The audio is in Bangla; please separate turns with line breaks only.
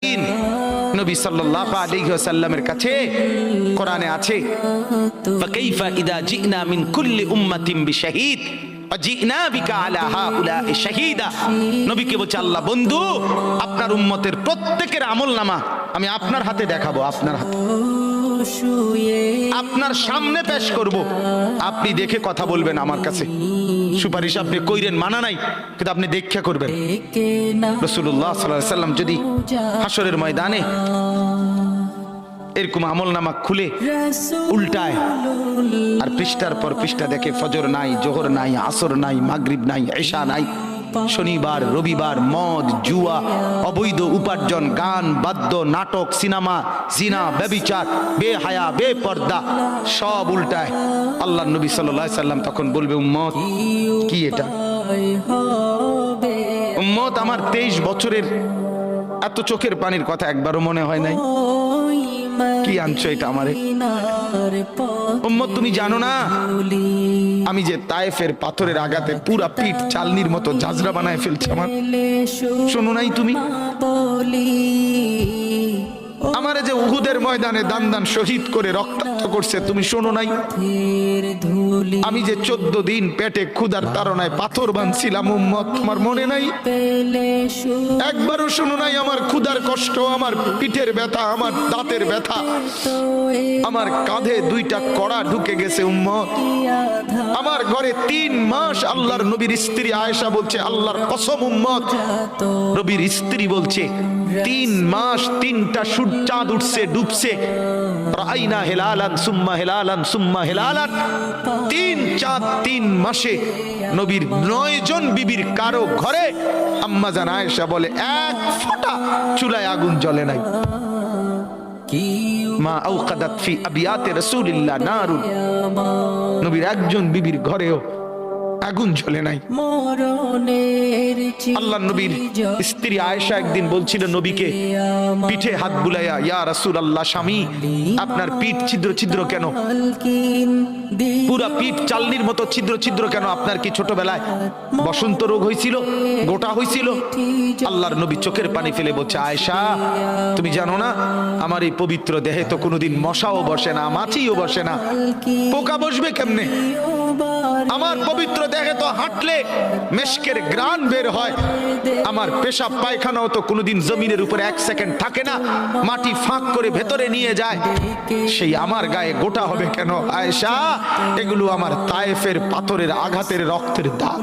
নবী সাল্লাল্লাহু আলাইহি ওয়াসাল্লামের কাছে কোরআনে আছে ফাকাইফা ইযা জিনা মিন কুল্লি উম্মাতিন বিশাহীদ ওয়াজিনা বিকা আলা হাউলা'i শাহীদা। নবীকে বলছে আল্লাহ বন্ধু আপনার উম্মতের প্রত্যেকের আমলনামা আমি আপনার হাতে দেখাবো, আপনার হাতে আপনার সামনে পেশ করব, আপনি দেখে কথা বলবেন। আমার কাছে সুপারিশ আপনি কইরেন মানা নাই, কিন্তু আপনি দেখে করবেন। রাসূলুল্লাহ সাল্লাল্লাহু আলাইহি ওয়াসাল্লাম যদি হাসরের ময়দানে এরকম আমলনামা খুলে উল্টায় আর পৃষ্ঠার পর পৃষ্ঠা দেখে ফজর নাই, জোহর নাই, আসর নাই, মাগরিব নাই, ইশা নাই, শনিবার রবিবার, মদ জুয়া, অবৈধ উপার্জন, গান বাদ্য, নাটক, সিনেমা, জিনা, ব্যভিচার, বেহায়া, বেপর্দা সব উল্টায়। আল্লাহর নবী সাল্লাল্লাহু আলাইহি সাল্লাম তখন বলবে উম্মত কি এটা? উম্মত আমার 23 বছরের এত চোখের পানির কথা একবারও মনে হয় নাই, কি আনছো এটা আমারে? উম্মত তুমি জানো না আমি যে তায়েফের পাথরের আঘাতে পুরা পিঠ চালনির মতো জাজরা বানায় ফেলছে আমার? শোনো নাই তুমি? আমারে যে উহুদের ময়দানে দান দান শহীদ করে রক্তাক্ত করছে তুমি শোনো নাই? আমি যে 14 দিন পেটে ক্ষুধার তাড়নায় পাথর বাঁধছিলাম উম্মত তোমার মনে নাই? একবারও শোনো নাই আমার ক্ষুধার কষ্ট, আমার পিঠের ব্যথা, আমার দাঁতের ব্যথা, আমার কাঁধে 2টা কড়া ঢুকে গেছে উম্মত। আমার ঘরে 3 মাস আল্লাহর নবীর স্ত্রী আয়েশা বলছে আল্লাহর কসম উম্মত, নবীর স্ত্রী বলছে 3 মাস 3টা চাঁদ উঠছে ডুবছে, রাইনা হিলালান সুম্মা হিলালান সুম্মা হিলালান, 3 চাঁদ 3 মাসে নবীর 9 জন বিবির কারো ঘরে আম্মা জান আয়েশা বলে 1 ফোঁটা চুলায় আগুন জ্বলে নাই। মা আওকাদাত ফি আবিয়াতে রাসূলিল্লাহ নারুন, নবীর একজন বিবির ঘরেও আগুন জ্বলে নাই। আল্লাহর নবীর স্ত্রী আয়েশা একদিন বলছিল নবীকে পিঠে হাত বুলাইয়া, ইয়া রাসূলুল্লাহ স্বামী আপনার পিঠ ছিদ্র ছিদ্র কেন? পুরা পিঠ চালনির মতো ছিদ্র ছিদ্র কেন? আপনার কি ছোটবেলায় বসন্ত রোগ হয়েছিল, গোটা হয়েছিল? আল্লাহর নবী চোখের পানি ফেলে বলছে আয়েশা তুমি জানো না আমার এই পবিত্র দেহে তো কোনোদিন মশাও বসে না, মাছিও বসে না, পোকা বসবে কেমনে? আমার পবিত্র দেহে তো হাঁটলে মেশকের গ্রান বের হয়, আমার পেশাব পায়খানাও তো কোনোদিন জমিনের উপরে 1 সেকেন্ড থাকে না, মাটি ফাঁক করে ভেতরে নিয়ে যায়, সেই আমার গায়ে গোটা হবে কেন? আয়েশা এগুলো আমার তায়েফের পাথরের আঘাতের রক্তের দাগ।